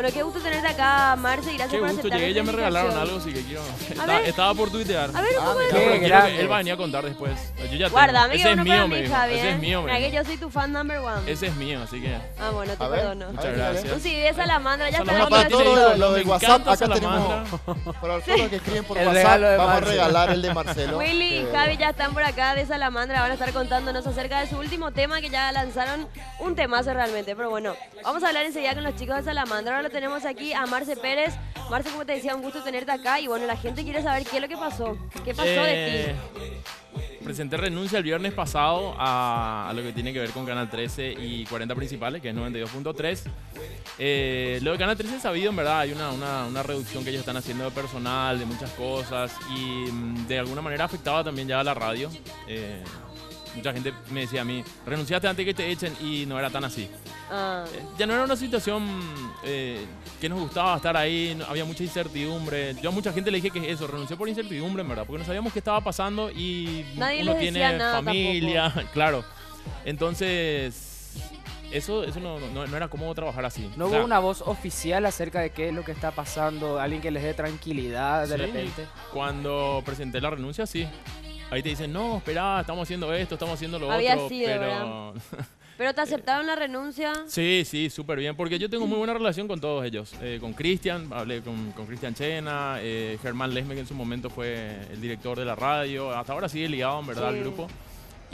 Bueno, qué gusto tenerte acá, Marce, y gracias Qué por gusto, aceptar llegué, ya nuestra me regalaron invitación. algo, así que quiero... A ver. Estaba por tuitear. A ver, un poco de Pero Qué quiero que grande. él va a venir a contar después. Yo ya Guárdame tengo. que Ese es uno mío, para me mí, dijo. Javi, Ese es mío, me Mira que dijo. yo soy tu fan number one. Ese es mío, así que... Ah, bueno, te A ver, perdono. Muchas dale. Un gracias. CD de Salamandra, ya está. Salamandra, Para dando todo el lo Me de encanta WhatsApp, acá Salamandra. tenemos, para todos los que escriben por El WhatsApp, regalo de vamos a Marcelo. regalar el de Marcelo. Willy y que- Javi ya están por acá de Salamandra, van a estar contándonos acerca de su último tema que ya lanzaron, un temazo realmente, pero bueno, vamos a hablar enseguida con los chicos de Salamandra. Ahora lo tenemos aquí a Marce Pérez. Marce, como te decía, un gusto tenerte acá y bueno, la gente quiere saber qué es lo que pasó, qué pasó de Presenté renuncia el viernes pasado a lo que tiene que ver con Canal 13 y 40 Principales, que es 92.3. Lo de Canal 13 es sabido, en verdad, hay una reducción que ellos están haciendo de personal, de muchas cosas, y de alguna manera afectaba también ya a la radio. Mucha gente me decía a mí, renunciaste antes que te echen, y no era tan así. ti. Ah, Ya no era una situación que nos gustaba estar ahí, había mucha incertidumbre. Yo a mucha gente le dije que es eso, renuncié por incertidumbre, en verdad, porque no sabíamos qué estaba pasando y Nadie uno les decía tiene nada familia, claro. Entonces, eso no era cómodo trabajar así. ¿No O hubo sea, una voz oficial acerca de qué es lo que está pasando? Alguien que les dé tranquilidad de sí, repente. cuando presenté la renuncia, sí. Ahí te dicen, no, espera, estamos haciendo esto, estamos haciendo lo Había otro, sido, pero... pero te aceptaron la renuncia. Sí, súper bien, porque yo tengo muy buena relación con todos ellos. Con Cristian, hablé con Cristian Chena, Germán Lesme, que en su momento fue el director de la radio, hasta ahora sigue ligado, en verdad, Sí. al grupo.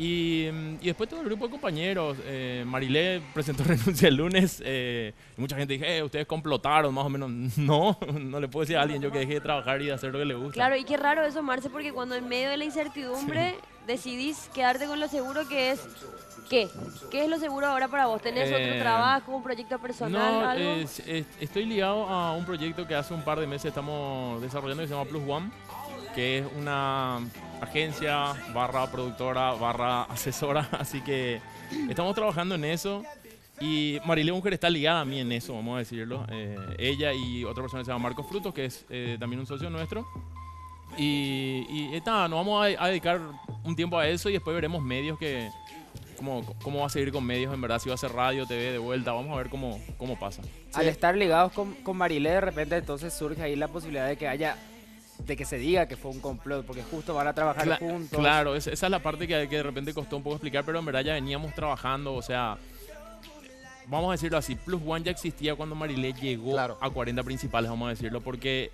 Y después todo el grupo de compañeros, Marilé presentó renuncia el lunes, y mucha gente dije, ustedes complotaron, más o menos. No le puedo decir a alguien yo que deje de trabajar y de hacer lo que le gusta. Claro, y qué raro eso, Marce, porque cuando en medio de la incertidumbre decidís quedarte con lo seguro que es, ¿qué? ¿Qué es lo seguro ahora para vos? ¿Tenés otro trabajo, un proyecto personal, No, algo? estoy ligado a un proyecto que hace un par de meses estamos desarrollando que se llama Plus One, que es una agencia barra productora barra asesora, así que estamos trabajando en eso. Y Marilé Mujer está ligada a mí en eso, vamos a decirlo. Ella y otra persona que se llama Marcos Frutos, que es también un socio nuestro. Nos vamos a dedicar un tiempo a eso y después veremos medios cómo va a seguir con medios, en verdad, si va a ser radio, TV de vuelta, vamos a ver cómo pasa. Al estar ligados con Marilé, de repente entonces surge ahí la posibilidad de que se diga que fue un complot, porque justo van a trabajar juntos. Claro, esa es la parte que de repente costó un poco explicar, pero en verdad ya veníamos trabajando, o sea, vamos a decirlo así, Plus One ya existía cuando Marilé llegó Claro. a 40 Principales, vamos a decirlo, porque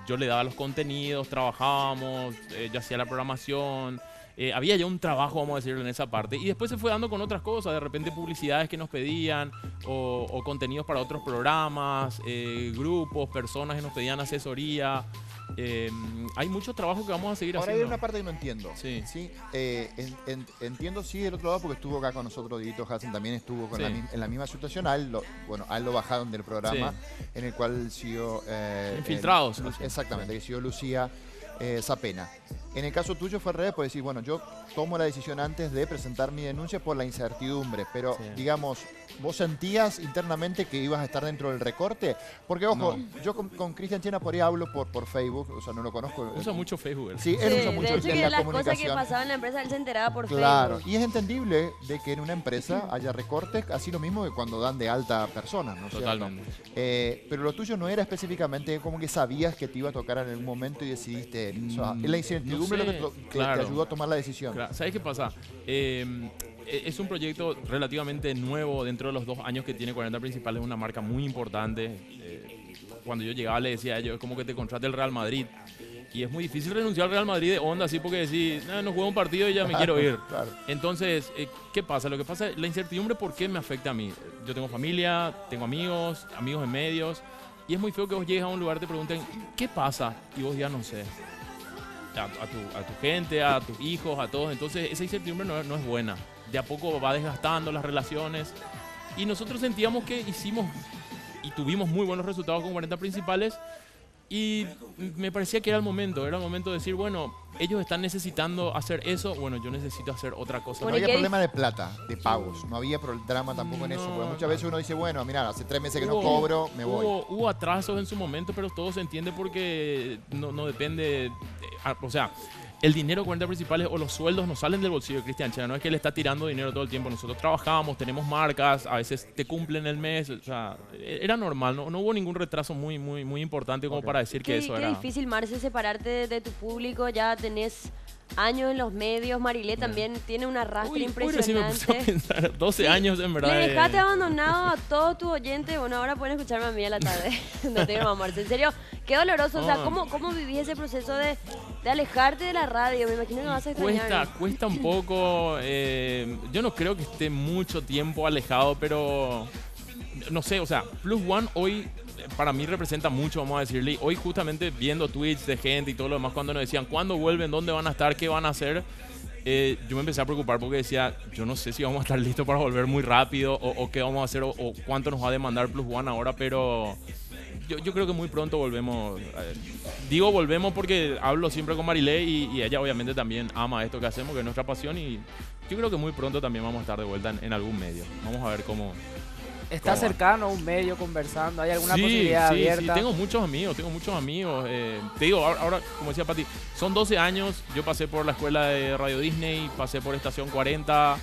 yo le daba los contenidos, trabajábamos, yo hacía la programación, había ya un trabajo, vamos a decirlo, en esa parte, y después se fue dando con otras cosas, de repente publicidades que nos pedían, o contenidos para otros programas, grupos, personas que nos pedían asesoría. Hay mucho trabajo que vamos a seguir Ahora hay haciendo. una parte que no entiendo. Sí. Entiendo sí del otro lado porque estuvo acá con nosotros, Dieguito Hassan también estuvo Sí. en la misma situación. A él lo bajaron del programa en el cual siguió... Infiltrados. Exactamente, que siguió Lucía Zapena. En el caso tuyo fue al revés, pues decir, bueno, yo tomo la decisión antes de presentar mi denuncia por la incertidumbre, pero Sí. digamos, ¿vos sentías internamente que ibas a estar dentro del recorte? Porque, ojo, yo con Cristian Chena por ahí hablo por Facebook, o sea, no lo conozco. Usa mucho Facebook. él. Sí, él usa de mucho hecho, en que la las cosas que comunicación. pasaban en la empresa, él se enteraba por Claro, Facebook. y es entendible de que en una empresa haya recortes, así lo mismo que cuando dan de alta a personas, ¿no es cierto? Totalmente. Pero lo tuyo no era específicamente como que sabías que te iba a tocar en algún momento y decidiste. O sea, es la incertidumbre no lo sé, que te claro. ayudó a tomar la decisión. Claro, ¿sabes qué pasa? Es un proyecto relativamente nuevo dentro de los 2 años que tiene 40 Principales, es una marca muy importante. Cuando yo llegaba le decía a ellos, es como que te contrate el Real Madrid. Y es muy difícil renunciar al Real Madrid de onda, así porque decís, no juego un partido y ya me quiero ir. Claro. Entonces, ¿qué pasa? Lo que pasa es la incertidumbre, ¿por qué me afecta a mí? Yo tengo familia, tengo amigos en medios, y es muy feo que vos llegues a un lugar y te pregunten, ¿qué pasa? Y vos ya no sé. A tu gente, a tus hijos, a todos. Entonces, esa incertidumbre no es buena. De a poco va desgastando las relaciones. Y nosotros sentíamos que hicimos y tuvimos muy buenos resultados con 40 Principales. Y me parecía que era el momento de decir, bueno, ellos están necesitando hacer eso, bueno, yo necesito hacer otra cosa. No Bueno, ¿y había qué problema de plata, de pagos. No había drama tampoco en eso. No, Porque muchas veces uno dice, bueno, mira, hace 3 meses que no Hubo- cobro, me voy. Hubo atrasos en su momento, pero todo se entiende porque no depende. O sea, el dinero de 40 principales o los sueldos no salen del bolsillo de Cristian Chena. No es que él está tirando dinero todo el tiempo. Nosotros trabajamos, tenemos marcas, a veces te cumplen el mes. O sea, era normal. No hubo ningún retraso muy importante como para decir que eso Qué era... difícil, Marce, separarte de tu público. Ya tenés años en los medios. Marilé también tiene un arrastre Uy, sí me puse a impresionante. pensar. 12 años en verdad. Le dejaste abandonado a todos tus oyentes. Bueno, ahora pueden escucharme a mí a la tarde. No te quiero Marce. En serio, qué doloroso. O sea, ¿cómo vivís ese proceso de alejarte de la radio? Me imagino que vas a extrañar. Cuesta un poco. Yo no creo que esté mucho tiempo alejado, pero no sé, o sea, Plus One hoy para mí representa mucho, vamos a decirle. Hoy justamente viendo tweets de gente y todo lo demás, cuando nos decían cuándo vuelven, dónde van a estar, qué van a hacer, yo me empecé a preocupar porque decía, yo no sé si vamos a estar listos para volver muy rápido o qué vamos a hacer o cuánto nos va a demandar Plus One ahora, pero... Yo creo que muy pronto volvemos. Digo volvemos porque hablo siempre con Marilé y ella obviamente también ama esto que hacemos, que es nuestra pasión, y yo creo que muy pronto también vamos a estar de vuelta en algún medio. Vamos a ver cómo... ¿Está cercano a un medio conversando? ¿Hay alguna Sí, posibilidad abierta? Sí, tengo muchos amigos. Te digo, ahora, como decía Pati, son 12 años. Yo pasé por la escuela de Radio Disney, pasé por Estación 40,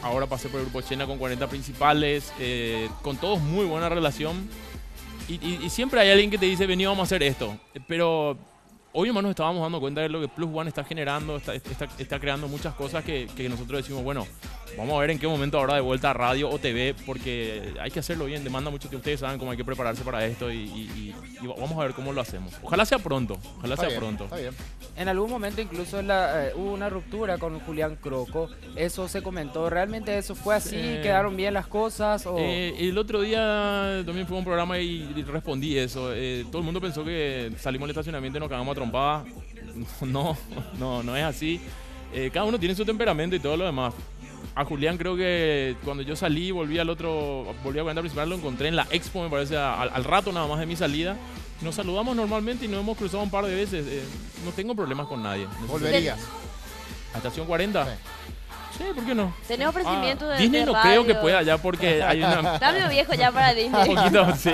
ahora pasé por el Grupo Chena con 40 principales, con todos muy buena relación. Y siempre hay alguien que te dice, vení, vamos a hacer esto. Pero hoy nomás nos estábamos dando cuenta de lo que Plus One está generando, está creando muchas cosas que nosotros decimos, bueno, vamos a ver en qué momento ahora de vuelta a radio o TV, porque hay que hacerlo bien, demanda mucho tiempo. Ustedes saben cómo hay que prepararse para esto y vamos a ver cómo lo hacemos. Ojalá sea pronto, Está bien. En algún momento incluso hubo una ruptura con Julián Croco. ¿Eso se comentó? ¿Realmente eso fue así? ¿Quedaron bien las cosas? O... el otro día también fue un programa y respondí eso. Todo el mundo pensó que salimos del estacionamiento y nos cagamos a trompada. No es así. Cada uno tiene su temperamento y todo lo demás. A Julián creo que cuando yo salí, volví a cuenta principal, lo encontré en la Expo, me parece, al rato nada más de mi salida. Nos saludamos normalmente y nos hemos cruzado un par de veces. No tengo problemas con nadie. ¿Volverías? ¿A Estación 40? Sí. Sí, ¿por qué no? ¿Tenés ofrecimiento de Disney de no radio? creo que pueda ya porque hay una... Está medio viejo ya para un Disney. poquito, sí.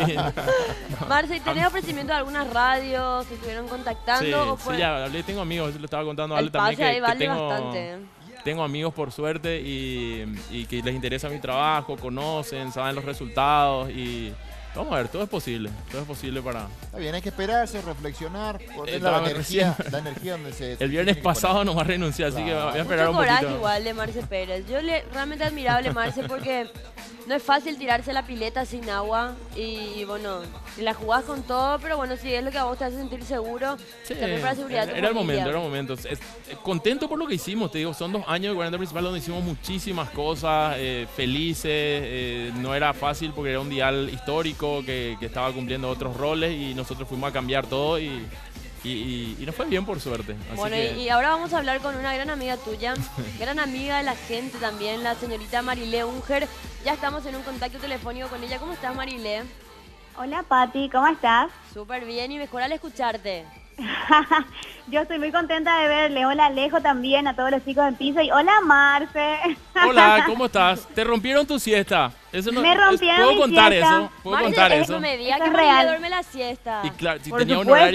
Marce, ¿tenés ofrecimiento de algunas radios que estuvieron contactando? Sí, ya hablé, tengo amigos, lo estaba contando a Ale El también, pase ahí que vale tengo... bastante. Tengo amigos por suerte y que les interesa mi trabajo, conocen, saben los resultados y vamos a ver, todo es posible para... Está bien, hay que esperarse, reflexionar, poner Estaba la energía donde se... El viernes pasado nomás renuncié, así que voy a esperar Mucho un coraje poquito. igual de Marce Pérez. Yo realmente admirable Marce porque no es fácil tirarse la pileta sin agua y bueno, la jugás con todo, pero bueno, si es lo que a vos te hace sentir seguro, Sí, también para seguridad de tu era el familia. momento. Contento por lo que hicimos, te digo, son 2 años de 40 principal donde hicimos muchísimas cosas, felices, no era fácil porque era un dial histórico que estaba cumpliendo otros roles y nosotros fuimos a cambiar todo y nos fue bien por suerte. Así Bueno, que... y ahora vamos a hablar con una gran amiga tuya, gran amiga de la gente también, la señorita Marilé Unger. Ya estamos en un contacto telefónico con ella. ¿Cómo estás, Marilé? Hola Pati, ¿cómo estás? Súper bien y mejor al escucharte. Yo estoy muy contenta de verle. Hola Alejo también, a todos los chicos en piso y hola Marce. Hola, ¿cómo estás? ¿Te rompieron tu siesta? Eso no, Me rompieron ¿Puedo mi contar siesta. eso? ¿Puedo Marce, contar eso? No me digas Eso que es Marilé real. duerme la siesta. Y claro, si Por tenía un supuesto.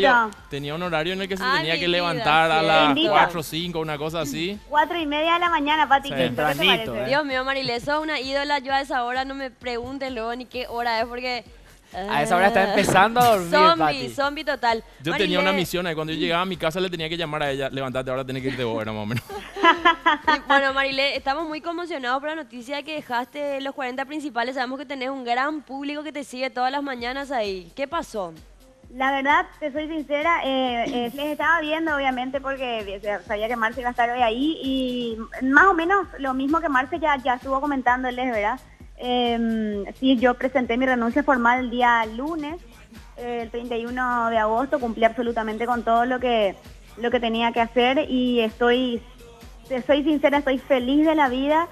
horario en el que se Ay, tenía mi que vida, levantar a sí. las Bendito. 4 o 5, una cosa así. 4:30 de la mañana, Pati. Sí. ¿Qué te Tempranito, parece? Dios mío, Marilé, sos una ídola. Yo a esa hora no me preguntes luego ni qué hora es porque... A esa hora está empezando a dormir, Pati. Zombie total. Yo tenía una misión ahí. Cuando yo llegaba a mi casa le tenía que llamar a ella, levántate, ahora tenés que irte vos, era más o menos. Y, bueno, Marilé, estamos muy conmocionados por la noticia de que dejaste los 40 principales. Sabemos que tenés un gran público que te sigue todas las mañanas ahí. ¿Qué pasó? La verdad, te soy sincera, les estaba viendo obviamente porque sabía que Marce iba a estar hoy ahí y más o menos lo mismo que Marce ya estuvo comentándoles, ¿verdad? Sí, yo presenté mi renuncia formal el día lunes, el 31 de agosto, cumplí absolutamente con todo lo que tenía que hacer y te soy sincera, estoy feliz de la vida.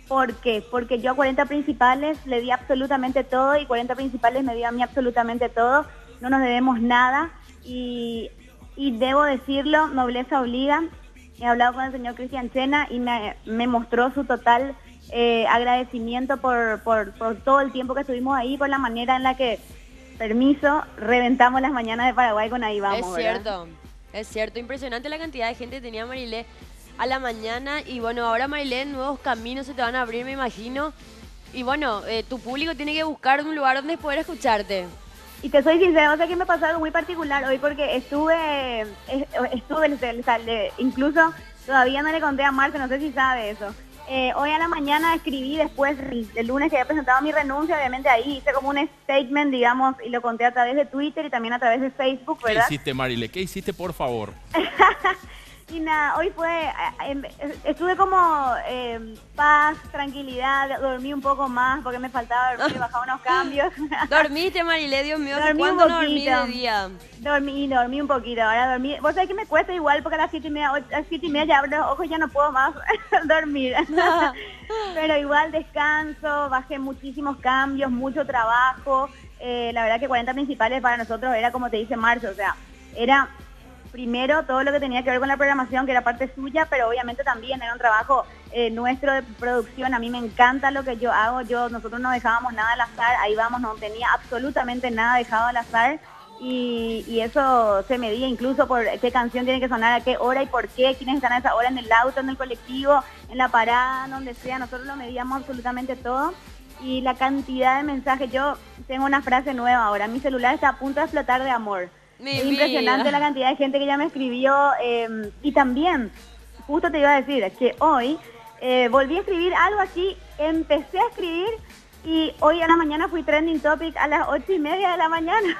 ¿Por qué? Porque yo a 40 principales le di absolutamente todo y 40 principales me dio a mí absolutamente todo. No nos debemos nada y debo decirlo, nobleza obliga. He hablado con el señor Cristian Chena y me mostró su total agradecimiento por todo el tiempo que estuvimos ahí, por la manera en la que, permiso, reventamos las mañanas de Paraguay con Ahí Vamos. Es ¿verdad? cierto. Es cierto, impresionante la cantidad de gente que tenía Marilé a la mañana. Y bueno, ahora Marilé, nuevos caminos se te van a abrir, me imagino. Y bueno, tu público tiene que buscar un lugar donde poder escucharte. Y te soy sincera, o sea que me pasó algo muy particular hoy porque incluso todavía no le conté a Marce, no sé si sabe eso. Hoy a la mañana escribí después, el lunes que había presentado mi renuncia, obviamente ahí hice como un statement, digamos, y lo conté a través de Twitter y también a través de Facebook, ¿verdad? ¿Qué hiciste, Marile? ¿Qué hiciste, por favor? Y nada, hoy estuve como paz, tranquilidad, dormí un poco más porque me faltaba dormir, bajaba unos cambios. ¿Dormiste, Marilé? Dios mío, ¿hace Dormí un cuánto no dormí poquito. de día? Dormí un poquito, ahora dormí. Vos sabés que me cuesta igual porque a las 7:30 ya abro los ojos y ya no puedo más dormir. Pero igual descanso, bajé muchísimos cambios, mucho trabajo. La verdad que 40 principales para nosotros era como te dice Marce, o sea, era primero todo lo que tenía que ver con la programación, que era parte suya, pero obviamente también era un trabajo nuestro de producción. A mí me encanta lo que yo hago, nosotros no dejábamos nada al azar, ahí vamos, no tenía absolutamente nada dejado al azar. Y eso se medía incluso por qué canción tiene que sonar, a qué hora y por qué, quiénes están a esa hora en el auto, en el colectivo, en la parada, donde sea. Nosotros lo medíamos absolutamente todo. Y la cantidad de mensajes, yo tengo una frase nueva ahora, mi celular está a punto de explotar de amor. Es impresionante la cantidad de gente que ya me escribió. Y también, justo te iba a decir que hoy volví a escribir algo así, empecé a escribir. Y hoy a la mañana fui trending topic a las 8:30 de la mañana.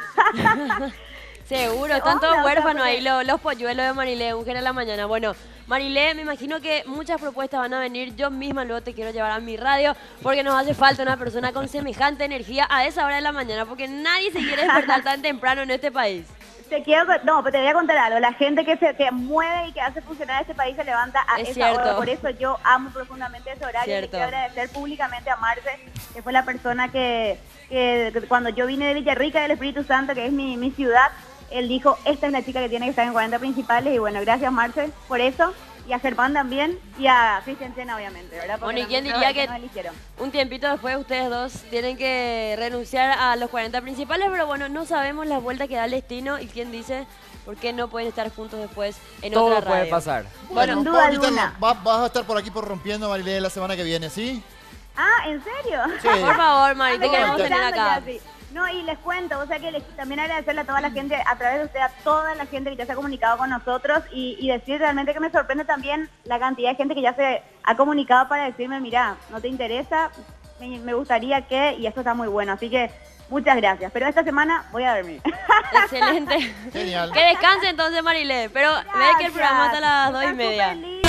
Seguro, están todos huérfanos ahí los polluelos de Marilé, mujer a la mañana. Bueno, Marilé, me imagino que muchas propuestas van a venir. Yo misma luego te quiero llevar a mi radio porque nos hace falta una persona con semejante energía a esa hora de la mañana porque nadie se quiere despertar tan temprano en este país. Pero te voy a contar algo. La gente que mueve y que hace funcionar este país se levanta a esa hora. Por eso yo amo profundamente ese horario. Y le quiero agradecer públicamente a Marce, que fue la persona que cuando yo vine de Villarrica del Espíritu Santo, que es mi ciudad, él dijo, esta es la chica que tiene que estar en 40 principales. Y bueno, gracias Marce por eso. Y a Germán también, y a Cristian Sena, obviamente, ¿verdad? Porque bueno, ¿y quién diría que eligieron. Un tiempito después ustedes dos tienen que renunciar a los 40 principales? Pero bueno, no sabemos la vuelta que da el destino y quién dice por qué no pueden estar juntos después en Todo otra radio. puede pasar. Bueno, sin duda alguna. Vas a estar por aquí por Rompiendo, Marilé, la semana que viene, ¿sí? Ah, ¿en serio? Sí. Por favor, Mari, te Me queremos quedé tener pensando acá. ya, sí. No, y les cuento, o sea que también agradecerle a toda la gente, a través de usted, a toda la gente que ya se ha comunicado con nosotros y decir realmente que me sorprende también la cantidad de gente que ya se ha comunicado para decirme, mira, no te interesa, me gustaría que, y esto está muy bueno, así que muchas gracias. Pero esta semana voy a dormir. Excelente. Genial. Que descanse entonces, Marilé. Pero ve que el programa hasta las 2:30. Está súper lindo.